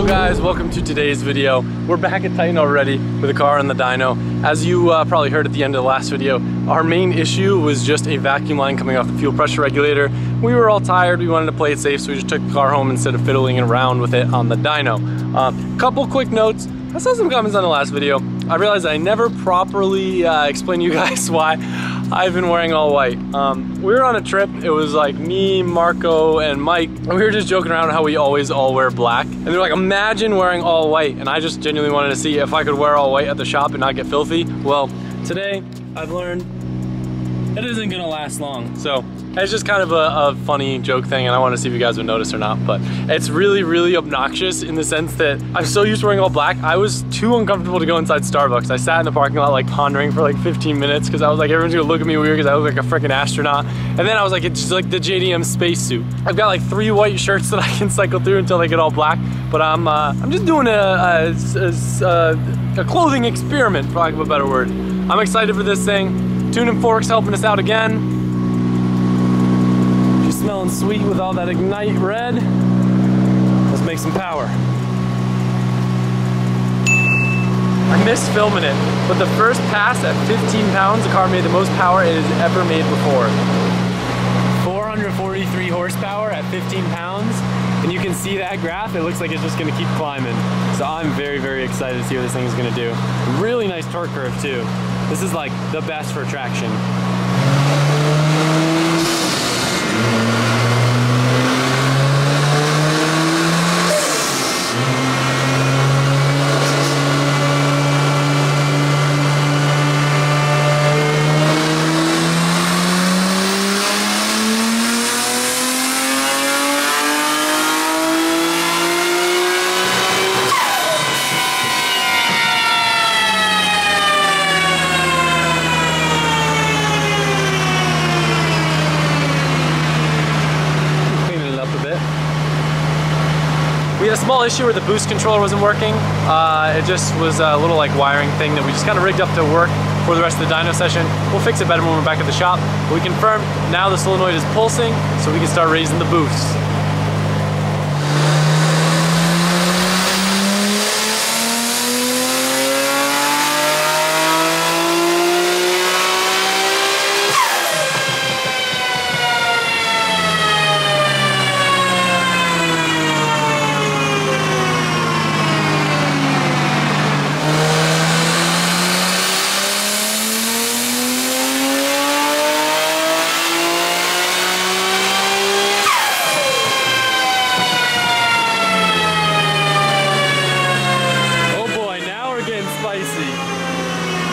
guys, welcome to today's video. We're back at Titan already with the car and the dyno. As you probably heard at the end of the last video, our main issue was just a vacuum line coming off the fuel pressure regulator. We were all tired, we wanted to play it safe, so we just took the car home instead of fiddling around with it on the dyno. Couple quick notes. I saw some comments on the last video. I realized I never properly explained to you guys why I've been wearing all white. We were on a trip. It was like me, Marco, and Mike, and we were just joking around how we always all wear black. And they're like, imagine wearing all white. And I just genuinely wanted to see if I could wear all white at the shop and not get filthy. Well, today I've learned it isn't gonna last long. So it's just kind of a funny joke thing, and I want to see if you guys would notice or not. But it's really, really obnoxious in the sense that I'm so used to wearing all black. I was too uncomfortable to go inside Starbucks. I sat in the parking lot like pondering for like 15 minutes because I was like, everyone's gonna look at me weird because I look like a freaking astronaut. And then I was like, it's just like the JDM spacesuit. I've got like 3 white shirts that I can cycle through until they get all black. But I'm just doing a clothing experiment, for lack of a better word. I'm excited for this thing. Tuning Fork's helping us out again. She's smelling sweet with all that Ignite red. Let's make some power. I missed filming it, but the first pass at 15 pounds, the car made the most power it has ever made before. 443 horsepower at 15 pounds, and you can see that graph. It looks like it's just gonna keep climbing. So I'm very, very excited to see what this thing is gonna do. Really nice torque curve too. This is like the best for traction. We had a small issue where the boost controller wasn't working. It just was a little like wiring thing that we just kind of rigged up to work for the rest of the dyno session. We'll fix it better when we're back at the shop. But we confirmed now the solenoid is pulsing, so we can start raising the boost.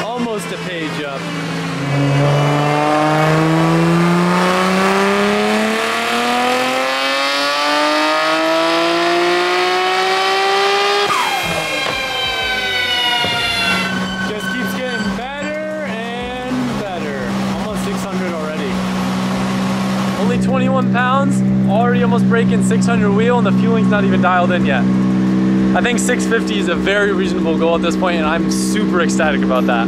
Almost a page up. Just keeps getting better and better. Almost 600 already. Only 21 pounds, already almost breaking 600 wheel, and the fueling's not even dialed in yet. I think 650 is a very reasonable goal at this point, and I'm super ecstatic about that.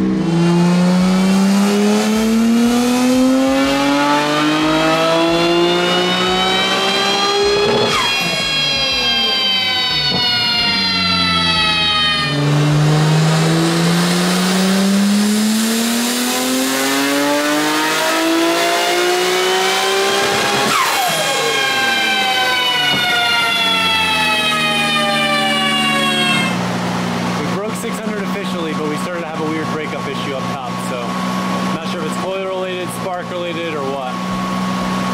But we started to have a weird breakup issue up top, so I'm not sure if it's coil related, spark related, or what.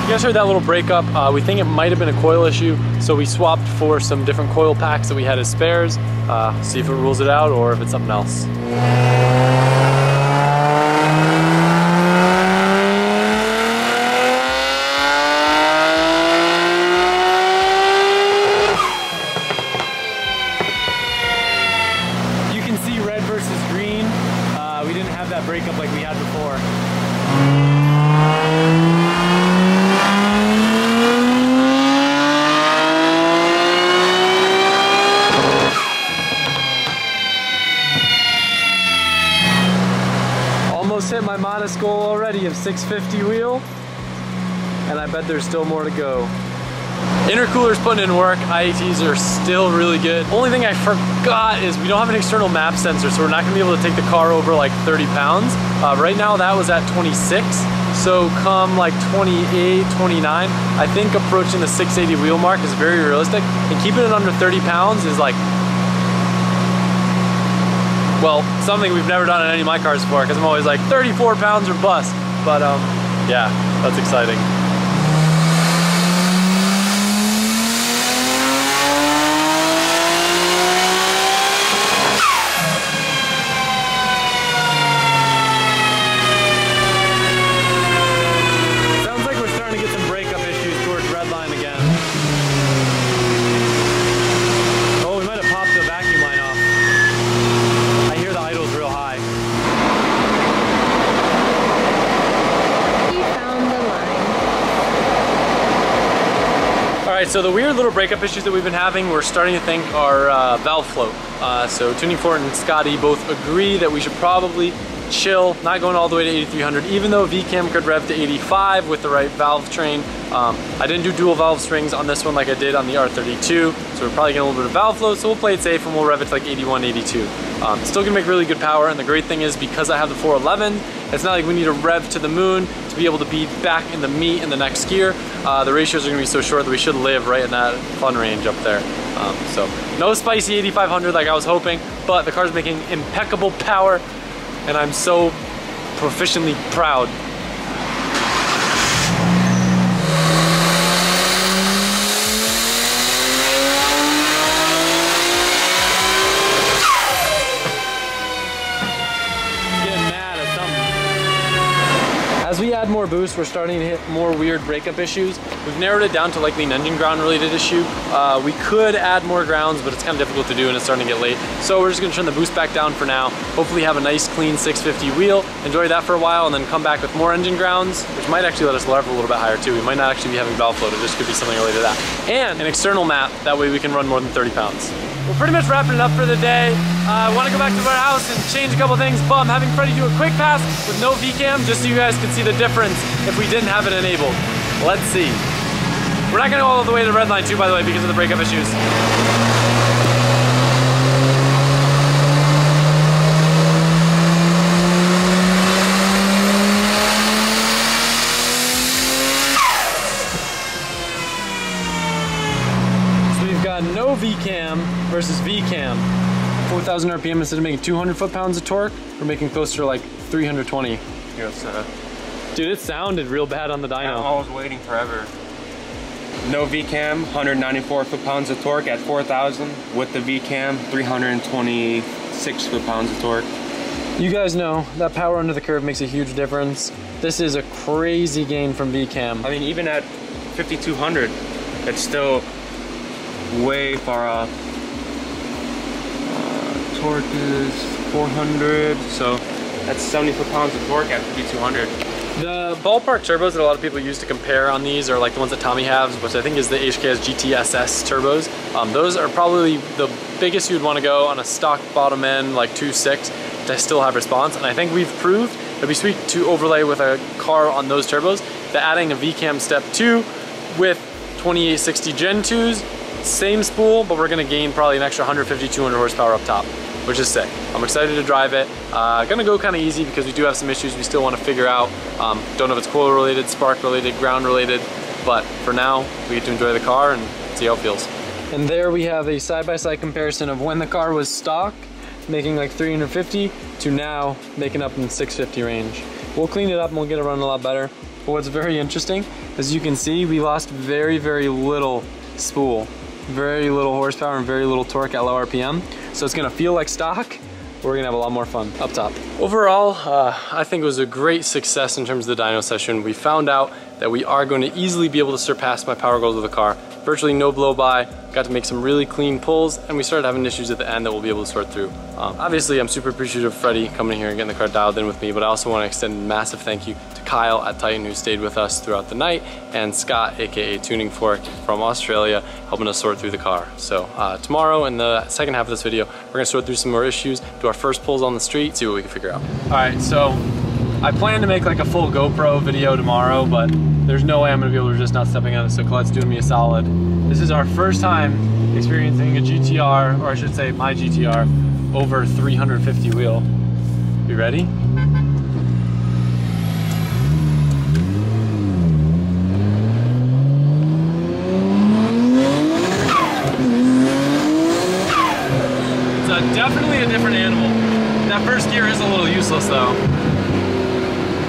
You guys heard that little breakup. We think it might have been a coil issue, so we swapped for some different coil packs that we had as spares. See if it rules it out or if it's something else. We didn't have that breakup like we had before. Almost hit my modest goal already of 650 wheel, and I bet there's still more to go. Intercooler's putting in work. IATs are still really good. Only thing I forgot is we don't have an external map sensor, so we're not gonna be able to take the car over like 30 pounds. Right now that was at 26. So come like 28, 29, I think approaching the 680 wheel mark is very realistic. And keeping it under 30 pounds is like, well, something we've never done in any of my cars before, because I'm always like 34 pounds or bust. But yeah, that's exciting. So the weird little breakup issues that we've been having, we're starting to think are valve float. So Tuning Fort and Scotty both agree that we should probably chill, not going all the way to 8,300, even though Vcam could rev to 85 with the right valve train. I didn't do dual valve strings on this one like I did on the R32, so we're probably getting a little bit of valve float, so we'll play it safe and we'll rev it to like 81, 82. Still gonna make really good power, and the great thing is because I have the 411, it's not like we need to rev to the moon to be able to be back in the meat in the next gear. The ratios are gonna be so short that we should live right in that fun range up there. So no spicy 8500 like I was hoping, but the car's making impeccable power, and I'm so proficiently proud. As we add more boost, we're starting to hit more weird breakup issues. We've narrowed it down to likely an engine ground related issue. We could add more grounds, but it's kind of difficult to do and it's starting to get late. So we're just gonna turn the boost back down for now. Hopefully have a nice clean 650 wheel, enjoy that for a while, and then come back with more engine grounds, which might actually let us level a little bit higher too. We might not actually be having valve float, it just could be something related to that. And an external map, that way we can run more than 30 pounds. We're pretty much wrapping it up for the day. I want to go back to our house and change a couple things, but I'm having Freddie do a quick pass with no Vcam, just so you guys can see the difference if we didn't have it enabled. Let's see. We're not gonna go all the way to the red line too, by the way, because of the breakup issues. No Vcam versus Vcam. 4,000 RPM instead of making 200 foot-pounds of torque, we're making closer to like 320. Yes, dude, it sounded real bad on the dyno. I was waiting forever. No Vcam, 194 foot-pounds of torque at 4,000. With the Vcam, 326 foot-pounds of torque. You guys know that power under the curve makes a huge difference. This is a crazy gain from Vcam. I mean, even at 5,200, it's still way far off. Torque is 400, so that's 70 foot-pounds of torque at 5,200. The ballpark turbos that a lot of people use to compare on these are like the ones that Tommy has, which I think is the HKS GTSS turbos. Those are probably the biggest you'd want to go on a stock bottom end, like 2.6, to still have response. And I think we've proved it'd be sweet to overlay with a car on those turbos, that adding a Vcam Step 2 with 2860 Gen 2s, same spool, but we're gonna gain probably an extra 150, 200 horsepower up top, which is sick. I'm excited to drive it. Gonna go kind of easy because we do have some issues we still want to figure out. Don't know if it's coil related, spark related, ground related, but for now, we get to enjoy the car and see how it feels. And there we have a side-by-side comparison of when the car was stock, making like 350, to now making up in 650 range. We'll clean it up and we'll get it running a lot better. But what's very interesting, as you can see, we lost very, very little spool. Very little horsepower and very little torque at low RPM. So it's gonna feel like stock, but we're gonna have a lot more fun up top. Overall, I think it was a great success in terms of the dyno session. We found out that we are going to easily be able to surpass my power goals with the car. Virtually no blow by, got to make some really clean pulls, and we started having issues at the end that we'll be able to sort through. Obviously, I'm super appreciative of Freddie coming here and getting the car dialed in with me, but I also want to extend a massive thank you to Kyle at Titan, who stayed with us throughout the night, and Scott, aka Tuning Fork from Australia, helping us sort through the car. So tomorrow, in the second half of this video, we're gonna sort through some more issues, do our first pulls on the street, see what we can figure out. All right, so I plan to make like a full GoPro video tomorrow, but there's no way I'm gonna be able to just not stepping on it, so Colette's doing me a solid. This is our first time experiencing a GTR, or I should say my GTR, over 350 wheel. You ready? Definitely a different animal. That first gear is a little useless though.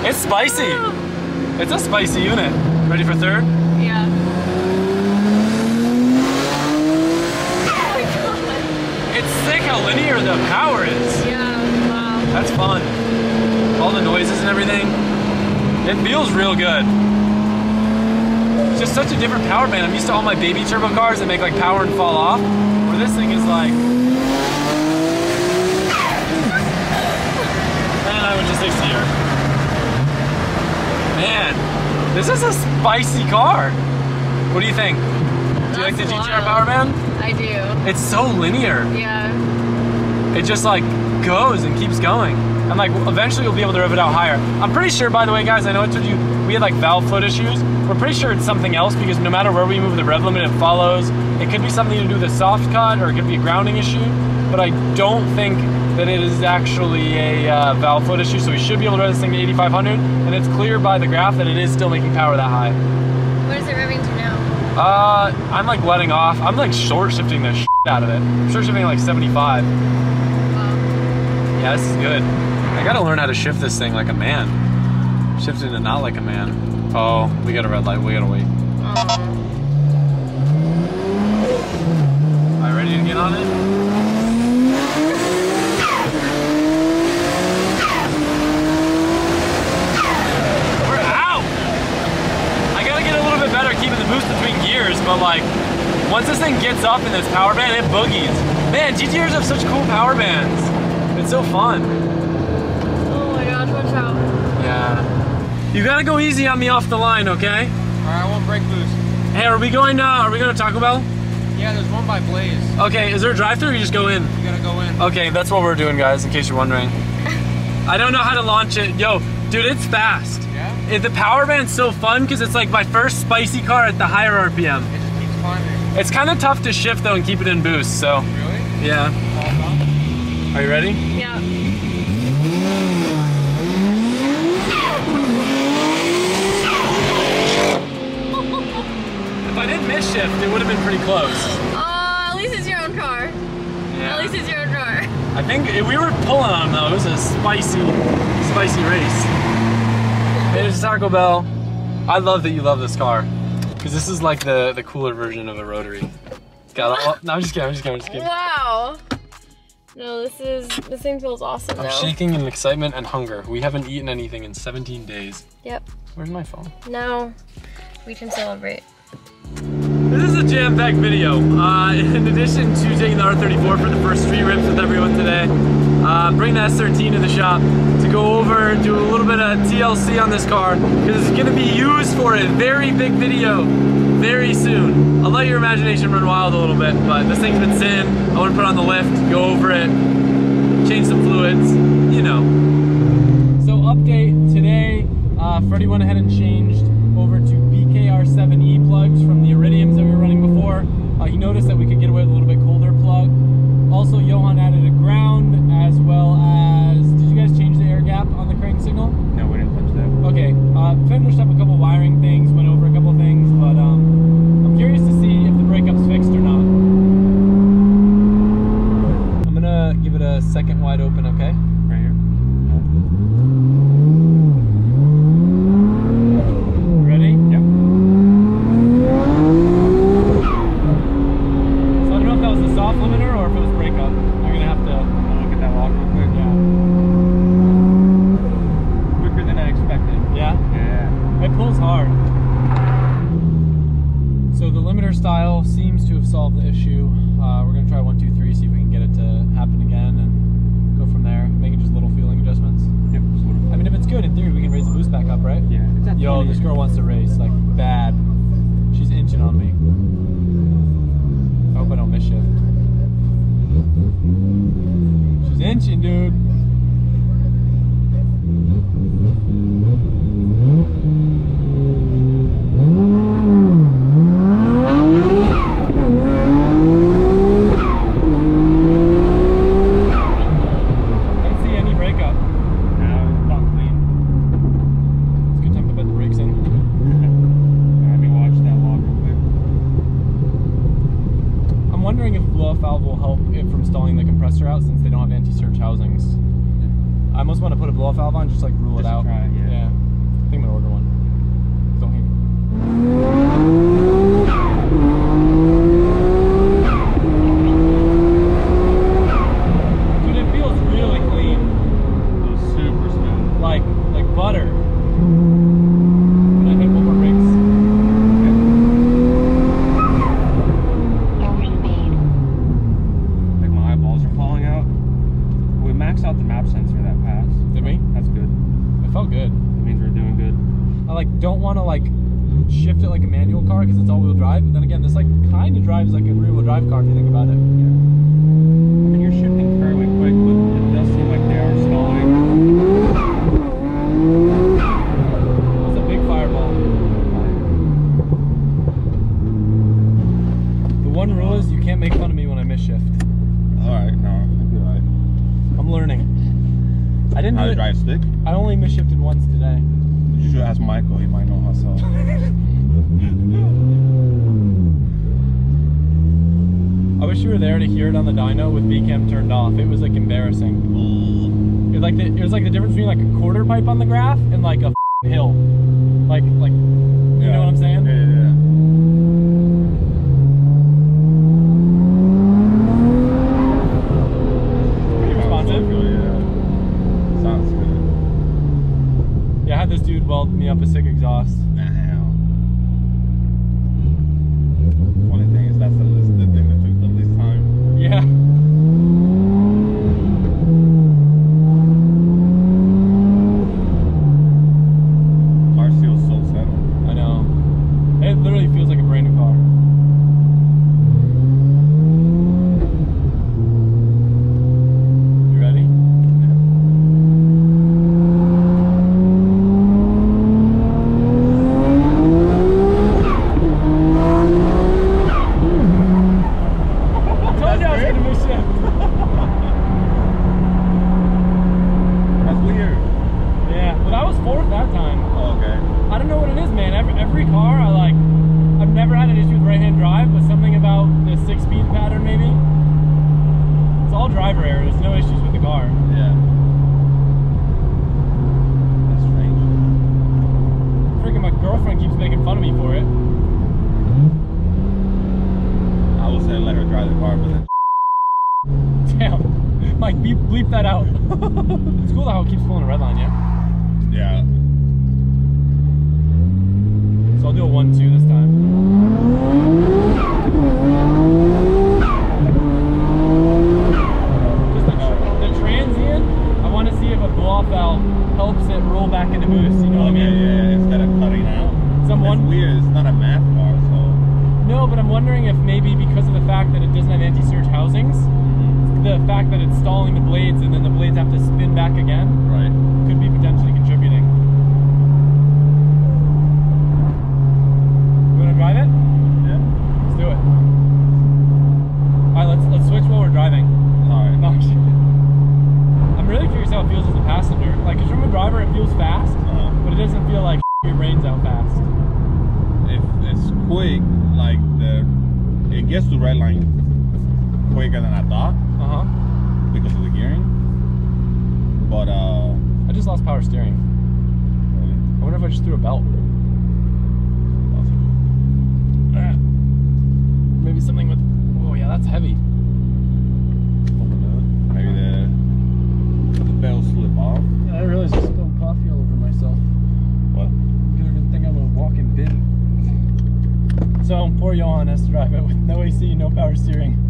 It's spicy. It's a spicy unit. Ready for third? Yeah. Oh my god. It's sick how linear the power is. Yeah, wow. That's fun. All the noises and everything. It feels real good. It's just such a different power band. I'm used to all my baby turbo cars that make like power and fall off. Where this thing is like, I went to 60 here. Man, this is a spicy car. What do you think? Do you like the GTR power band? I do. It's so linear. Yeah. It just like goes and keeps going. I'm like, eventually you'll be able to rev it out higher. I'm pretty sure, by the way, guys, I know I told you we had like valve foot issues. We're pretty sure it's something else because no matter where we move the rev limit, it follows. It could be something to do with the soft cut, or it could be a grounding issue, but I don't think that it is actually a valve foot issue, so we should be able to rev this thing to 8,500, and it's clear by the graph that it is still making power that high. What is it revving to now? I'm like letting off. I'm like short shifting the shit out of it. I'm short shifting like 75. Wow. Yeah, this is good. I gotta learn how to shift this thing like a man. Shifting it not like a man. Oh, we got a red light. We gotta wait. All right, ready to get on it? Keeping the boost between gears, but like once this thing gets up in this power band, it boogies. Man, GTRs have such cool power bands. It's so fun. Oh my gosh, watch out. Yeah. You gotta go easy on me off the line, okay? Alright, I won't brake boost. Hey, are we going to Taco Bell? Yeah, there's one by Blaze. Okay, is there a drive-thru or you just go in? You gotta go in. Okay, that's what we're doing, guys, in case you're wondering. I don't know how to launch it. Yo, dude, it's fast. The power band's so fun because it's like my first spicy car at the higher RPM. It just keeps climbing. It's kind of tough to shift though and keep it in boost, so. Really? Yeah. Are you ready? Yeah. If I didn't miss shift, it would have been pretty close. Oh, at least it's your own car. Yeah. At least it's your own car. I think we were pulling on them though. It was a spicy race. There's Taco Bell. I love that you love this car because this is like the cooler version of a rotary. It's got all. No, I'm just kidding. Wow. No, this thing feels awesome. I'm shaking in excitement and hunger. We haven't eaten anything in 17 days. Yep. Where's my phone? Now we can celebrate. This is a jam-packed video. In addition to taking the R34 for the first street rips with everyone today, bring the S13 to the shop to go over, do a little bit of TLC on this car, because it's going to be used for a very big video very soon. I'll let your imagination run wild a little bit, but this thing's been sitting. I want to put on the lift, go over it, change some fluids, you know. So update today, Freddie went ahead and changed over to BKR7E plugs from the iridiums that we were running before. He noticed that we could get away with a little bit colder plug. Also, Johan added a ground as well as, did you guys change the air gap on the crank signal? No, we didn't touch that. Okay, finished up a couple wiring things, went over a couple things, but I'm curious to see if the breakup's fixed or not. I'm gonna give it a second wide open, okay? Right here. Ready? Yep. So I don't know if that was the soft limiter or if it was breakup. You're gonna have to I'll look at that lock real quick. yeah. Quicker than I expected. Yeah? Yeah. It pulls hard. So the limiter style seems to have solved the issue. We're gonna try 1, 2, 3, see if we can get it to happen again and go from there. Making just little feeling adjustments. Yep, just a little bit. I mean, if it's good, in theory, we can raise the boost back up, right? Yeah. It's at Yo, 20. this girl wants to race, like, bad. She's inching on me. I hope I don't miss shift. She's inching, dude. blow-off valve will help it from stalling the compressor out since they don't have anti-surge housings. I almost want to put a blow-off valve on, just like rule it out. Try it, yeah. I think I'm gonna order one. Don't hate me. Dude, it feels really clean. It's super smooth. Like butter. When I hit one more rigs. Like my eyeballs are falling out. We maxed out the map sensor that pass. Did we? That's good. It felt good. That means we're doing good. I don't want to shift it like a manual car because it's all-wheel drive. But then again, this kind of drives like a rear-wheel drive car if you think about it. Yeah. I mean, you're shifting fairly quick, but it does seem like they are stalling. That's a big fireball. The one rule is you can't make fun of me when I miss shift. Alright, no, I'll be alright. I'm learning. I didn't How do to it. drive stick? I only miss shifted once today. You should ask Michael, he might know himself. I wish you were there to hear it on the dyno with Vcam turned off. It was embarrassing. It was like the difference between a quarter pipe on the graph and a hill. You know what I'm saying? Yeah. Pretty responsive. Yeah. Sounds good. Yeah, I had this dude weld me up a sick exhaust. Damn. Funny thing is that's the thing that took the least time. Yeah. Car feels so settled. I know. It literally feels like a brand new car. You ready? Told you I was gonna miss shift. That's weird. Yeah, but I was fourth that time. Oh, okay. I don't know what it is, man. Every car, I've never had an issue with right-hand drive, but something about the 6-speed pattern, maybe. It's all driver error. There's no issues with the car. Yeah. That's strange. Freaking my girlfriend keeps making fun of me for it. I would say let her drive the car, but then Damn. Mike, bleep that out. It's cool how it keeps pulling a red line, yeah? yeah. So I'll do a 1-2 this time. Just the transient, I want to see if a blow-off valve helps it roll back into boost, you know what I mean? Yeah, instead of cutting out. It's weird, it's not a math car, so. No, but I'm wondering if maybe because of the fact that it doesn't have anti-surge housings, the fact that it's stalling the blades and then the blades have to spin back again, Right. could be potentially contributing. You want to drive it? Yeah. Let's do it. All right, let's switch while we're driving. Alright. No, I'm really curious how it feels as a passenger. Because from a driver, it feels fast, but it doesn't feel like your brain's out fast. If it's quick, it gets to red line quicker than I thought because of the gearing. But I just lost power steering. really, I wonder if I just threw a belt. possible. Maybe something with. Oh yeah, that's heavy. Maybe the belt slip off. I realized I spilled coffee all over myself. What? People are gonna think I'm a walking bin. So poor Johan has to drive it with no AC, no power steering.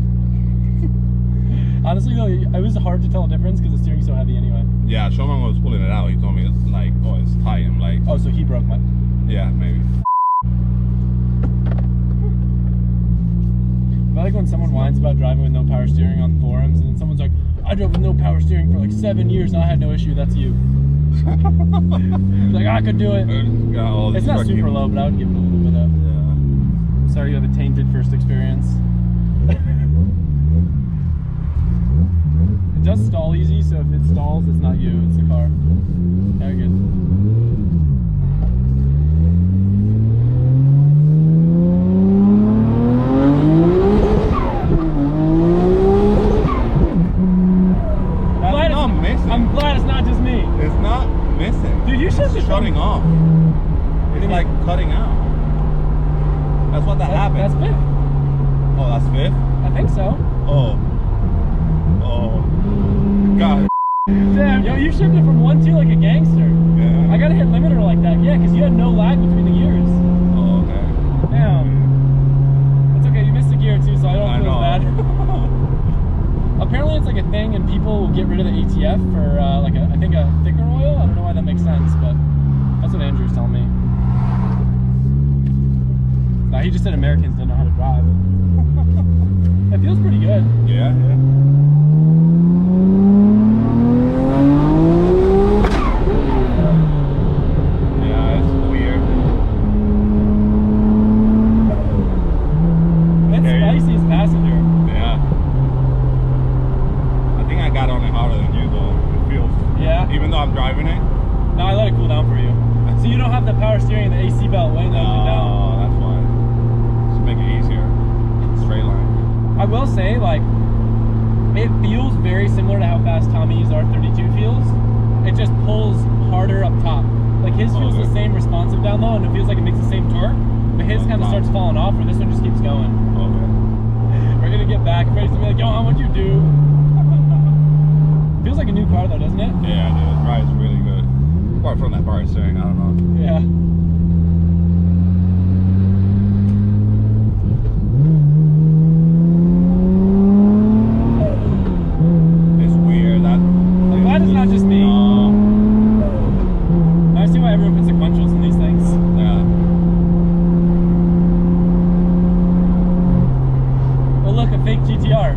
Honestly though, it was hard to tell the difference because the steering's so heavy anyway. Yeah, Showman was pulling it out. He told me it's oh, it's tight. I'm like, Oh, so he broke my. yeah, maybe. I like when someone whines about driving with no power steering on forums, and then someone's like, I drove with no power steering for 7 years and I had no issue. That's you. Like, I could do it. It's not super low, but I would give it a little bit up. Yeah. Sorry you have a tainted first experience. It does stall easy, so if it stalls, it's not you, it's the car. Very good. shutting off. It's like cutting out. That's what happened. That's fifth. Oh, that's fifth? I think so. Oh. Oh. God. Damn, yo, you shifted from 1-2 like a gangster. Yeah. I gotta hit limiter like that. Yeah, because you had no lag between the gears. Oh, okay. Damn. It's okay, you missed a gear too, so I don't feel as bad. Apparently it's like a thing and people will get rid of the ATF for like I think a thicker oil. I don't know why that makes sense, but that's what Andrew's telling me. No, he just said Americans don't know how to drive. It feels pretty good. Yeah, yeah. Yeah, it's weird. It's spicy as passenger. Yeah. I think I got on it harder than you though. It feels. Yeah. Even though I'm driving it. No, I let it cool down for you. So you don't have the power steering and the AC belt weighing everything down. Oh, that's why. Just make it easier. Straight line. I will say, like, it feels very similar to how fast Tommy's R32 feels. It just pulls harder up top. Like his feels the same responsive down low, and it feels like it makes the same torque. But his kind of starts falling off, where this one just keeps going. Okay. We're gonna get back. Freddie's gonna be like, yo, what'd you do? Feels like a new car though, doesn't it? Yeah, dude. It drives really good. Apart from that power steering, I don't know. Yeah. It's weird. I'm glad it's not just me. I see why everyone puts sequentials in these things. Yeah. Oh look, a fake GTR.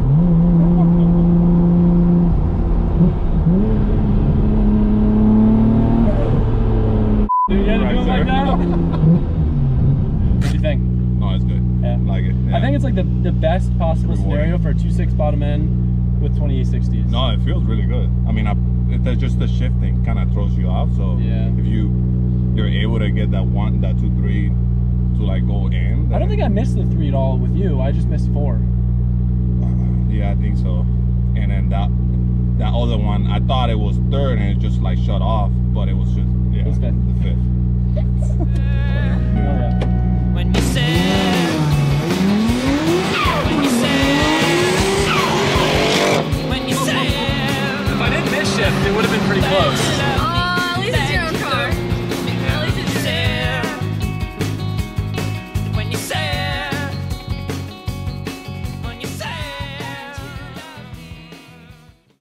Dude, you had to do it like that? What do you think? No, it's good. Yeah. I like it. Yeah. I think it's like the best possible scenario for a 2.6 bottom end with 2860s. No, it feels really good. I mean, it's just the shifting kind of throws you off. So yeah, if you're able to get that 2.3 to like go in. I don't think I missed the 3 at all with you. I just missed 4. Yeah, I think so. And then that other one, I thought it was third and it just like shut off, but it was just It was fifth. the fifth.